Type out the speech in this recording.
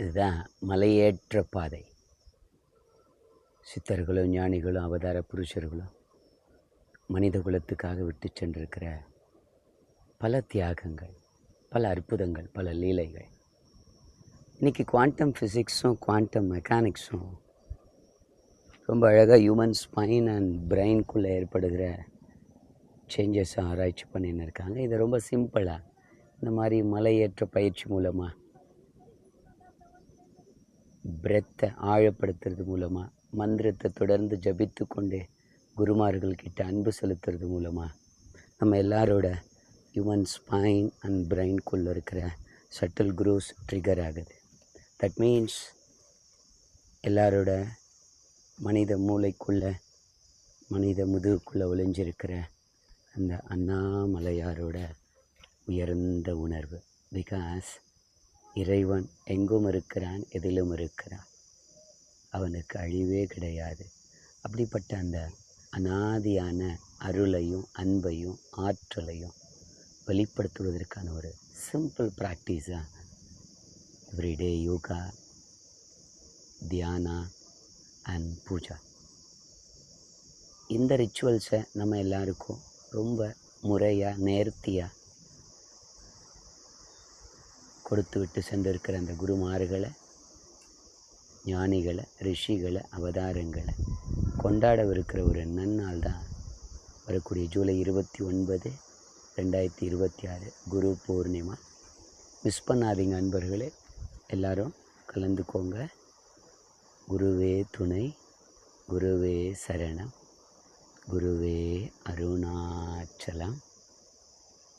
இதுதான் மலையேற்ற பாதை. சித்தர்களும் ஞானிகளும் அவதார புருஷர்களும் மனித குலத்துக்காக விட்டு சென்றிருக்கிற பல தியாகங்கள், பல அற்புதங்கள், பல லீலைகள். இன்றைக்கி குவாண்டம் ஃபிசிக்ஸும் குவாண்டம் மெக்கானிக்ஸும் ரொம்ப அழகாக ஹியூமன் ஸ்பைன் அண்ட் பிரெயின்குள்ளே ஏற்படுகிற சேஞ்சஸை ஆராய்ச்சி பண்ணின்னு இருக்காங்க. இதை ரொம்ப சிம்பிளாக இந்த மாதிரி மலையேற்ற பயிற்சி மூலமாக, பிரெத்தை ஆழப்படுத்துறது மூலமாக, மந்திரத்தை தொடர்ந்து ஜபித்து கொண்டே குருமார்கள்கிட்ட அன்பு செலுத்துறது மூலமாக நம்ம எல்லாரோட ஹியூமன் ஸ்பைன் அண்ட் பிரெயின்குள்ளே இருக்கிற சட்டில் குரூஸ் ட்ரிகர் ஆகுது. தட் மீன்ஸ் எல்லாரோட மனித மூளைக்குள்ளே, மனித முதுகுக்குள்ளே ஒளிஞ்சிருக்கிற அந்த அண்ணாமலையாரோட உயர்ந்த உணர்வு. பிகாஸ் இறைவன் எங்கும் இருக்கிறான், எதிலும் இருக்கிறான், அவனுக்கு அழிவே கிடையாது. அப்படிப்பட்ட அந்த அனாதியான அருளையும் அன்பையும் ஆற்றலையும் வெளிப்படுத்துவதற்கான ஒரு சிம்பிள் ப்ராக்டிஸாக everyday yoga, dhyana and puja. இந்த ரிச்சுவல்ஸை நம்ம எல்லாருக்கும் ரொம்ப முறையாக நேர்த்தியாக கொடுத்து விட்டு சென்றிருக்கிற அந்த குருமார்களை, ஞானிகளை, ரிஷிகளை, அவதாரங்களை கொண்டாடவிருக்கிற ஒரு நன்னாள் தான் வரக்கூடிய ஜூலை 29, 2026 குரு பூர்ணிமா. மிஸ் பண்ணாதீங்க அன்பர்களே, எல்லாரும் கலந்துக்கோங்க. குருவே துணை, குருவே சரணம், குருவே அருணாச்சலம்.